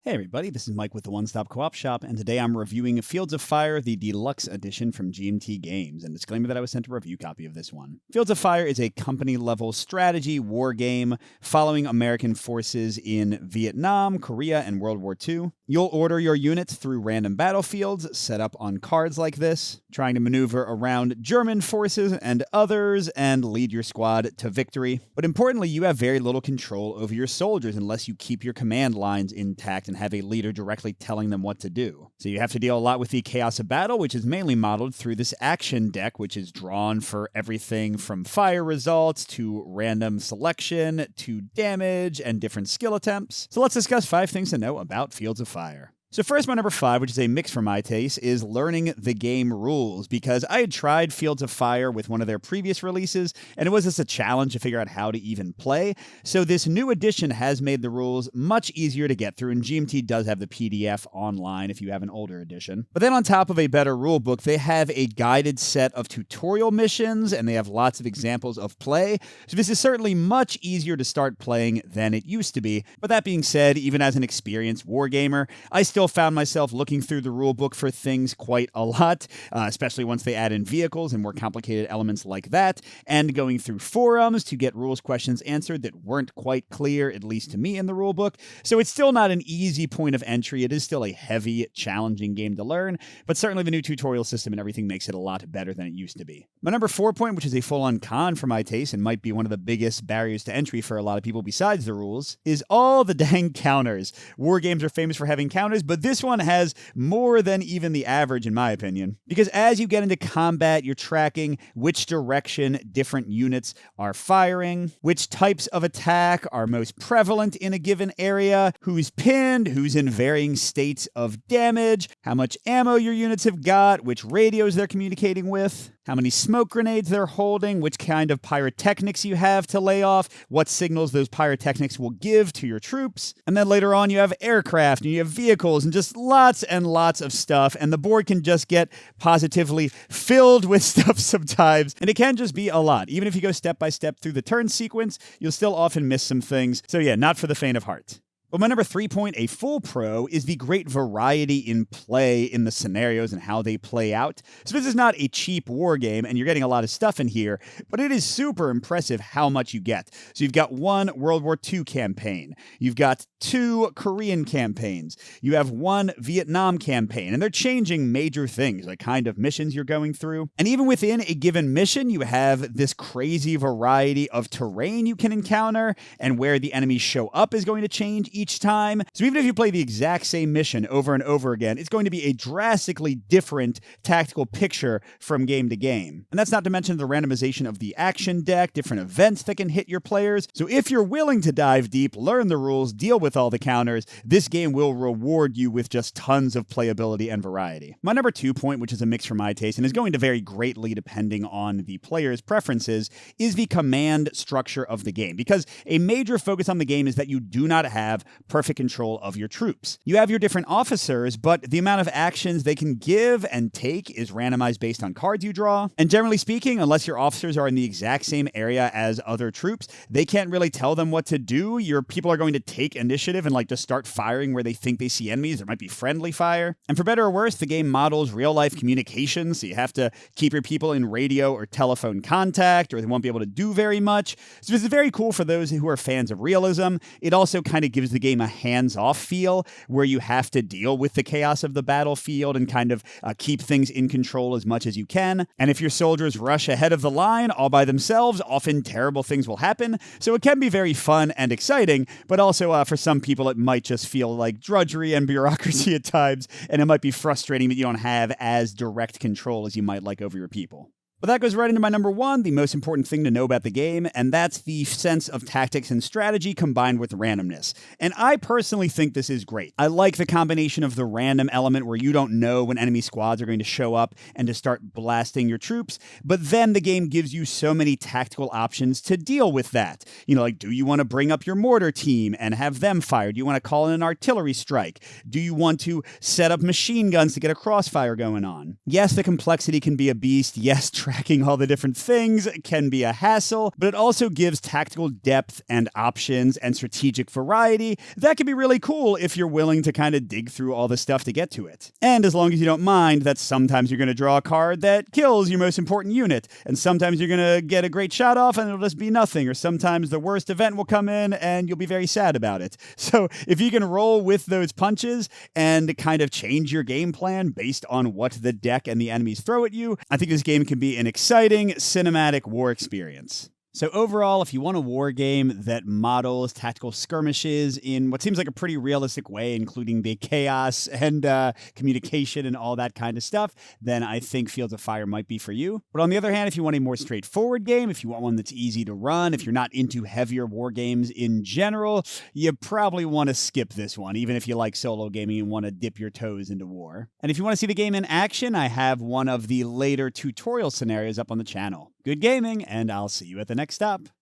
Hey everybody, this is Mike with the One Stop Co-op Shop, and today I'm reviewing Fields of Fire, the Deluxe Edition from GMT Games, and disclaimer that I was sent a review copy of this one. Fields of Fire is a company-level strategy war game following American forces in Vietnam, Korea, and World War II. You'll order your units through random battlefields set up on cards like this, trying to maneuver around German forces and others, and lead your squad to victory. But importantly, you have very little control over your soldiers unless you keep your command lines intact and have a leader directly telling them what to do. So you have to deal a lot with the chaos of battle, which is mainly modeled through this action deck, which is drawn for everything from fire results to random selection to damage and different skill attempts. So let's discuss 5 things to know about Fields of Fire. So first, my number 5, which is a mix for my taste, is learning the game rules, because I had tried Fields of Fire with one of their previous releases, and it was just a challenge to figure out how to even play. So this new edition has made the rules much easier to get through, and GMT does have the PDF online if you have an older edition. But then on top of a better rule book, they have a guided set of tutorial missions, and they have lots of examples of play. So this is certainly much easier to start playing than it used to be. But that being said, even as an experienced wargamer, I still found myself looking through the rulebook for things quite a lot, especially once they add in vehicles and more complicated elements like that, and going through forums to get rules questions answered that weren't quite clear, at least to me, in the rulebook. So it's still not an easy point of entry. It is still a heavy, challenging game to learn, but certainly the new tutorial system and everything makes it a lot better than it used to be. My number 4 point, which is a full-on con for my taste and might be one of the biggest barriers to entry for a lot of people besides the rules, is all the dang counters. War games are famous for having counters, but this one has more than even the average, in my opinion. Because as you get into combat, you're tracking which direction different units are firing, which types of attack are most prevalent in a given area, who's pinned, who's in varying states of damage, how much ammo your units have got, which radios they're communicating with, how many smoke grenades they're holding, which kind of pyrotechnics you have to lay off, what signals those pyrotechnics will give to your troops. And then later on you have aircraft and you have vehicles and just lots and lots of stuff, and the board can just get positively filled with stuff sometimes, and it can just be a lot. Even if you go step by step through the turn sequence, you'll still often miss some things. So yeah, not for the faint of heart. But my number 3 point, a full pro, is the great variety in play in the scenarios and how they play out. So this is not a cheap war game, and you're getting a lot of stuff in here, but it is super impressive how much you get. So you've got 1 World War II campaign. You've got 2 Korean campaigns. You have 1 Vietnam campaign, and they're changing major things, like kind of missions you're going through. And even within a given mission, you have this crazy variety of terrain you can encounter, and where the enemies show up is going to change each time. So even if you play the exact same mission over and over again, it's going to be a drastically different tactical picture from game to game. And that's not to mention the randomization of the action deck, different events that can hit your players. So if you're willing to dive deep, learn the rules, deal with all the counters, this game will reward you with just tons of playability and variety. My number 2 point, which is a mix for my taste and is going to vary greatly depending on the player's preferences, is the command structure of the game. Because a major focus on the game is that you do not have perfect control of your troops. You have your different officers, but the amount of actions they can give and take is randomized based on cards you draw. And generally speaking, unless your officers are in the exact same area as other troops, they can't really tell them what to do. Your people are going to take initiative and just start firing where they think they see enemies. There might be friendly fire. And for better or worse, the game models real-life communication, so you have to keep your people in radio or telephone contact, or they won't be able to do very much. So this is very cool for those who are fans of realism. It also kind of gives the game a hands-off feel where you have to deal with the chaos of the battlefield and kind of keep things in control as much as you can. And if your soldiers rush ahead of the line all by themselves, often terrible things will happen. So it can be very fun and exciting, but also for some people it might just feel like drudgery and bureaucracy at times, and it might be frustrating that you don't have as direct control as you might like over your people. But that goes right into my number 1, the most important thing to know about the game, and that's the sense of tactics and strategy combined with randomness. And I personally think this is great. I like the combination of the random element where you don't know when enemy squads are going to show up and to start blasting your troops, but then the game gives you so many tactical options to deal with that. Do you want to bring up your mortar team and have them fire? Do you want to call in an artillery strike? Do you want to set up machine guns to get a crossfire going on? Yes, the complexity can be a beast. Yes, tracking all the different things can be a hassle, but it also gives tactical depth and options and strategic variety that can be really cool if you're willing to kind of dig through all the stuff to get to it. And as long as you don't mind that sometimes you're going to draw a card that kills your most important unit, and sometimes you're going to get a great shot off and it'll just be nothing, or sometimes the worst event will come in and you'll be very sad about it. So if you can roll with those punches and kind of change your game plan based on what the deck and the enemies throw at you, I think this game can be an exciting cinematic war experience. So overall, if you want a war game that models tactical skirmishes in what seems like a pretty realistic way, including the chaos and communication and all that kind of stuff, then I think Fields of Fire might be for you. But on the other hand, if you want a more straightforward game, if you want one that's easy to run, if you're not into heavier war games in general, you probably want to skip this one, even if you like solo gaming and want to dip your toes into war. And if you want to see the game in action, I have one of the later tutorial scenarios up on the channel. Good gaming, and I'll see you at the next stop.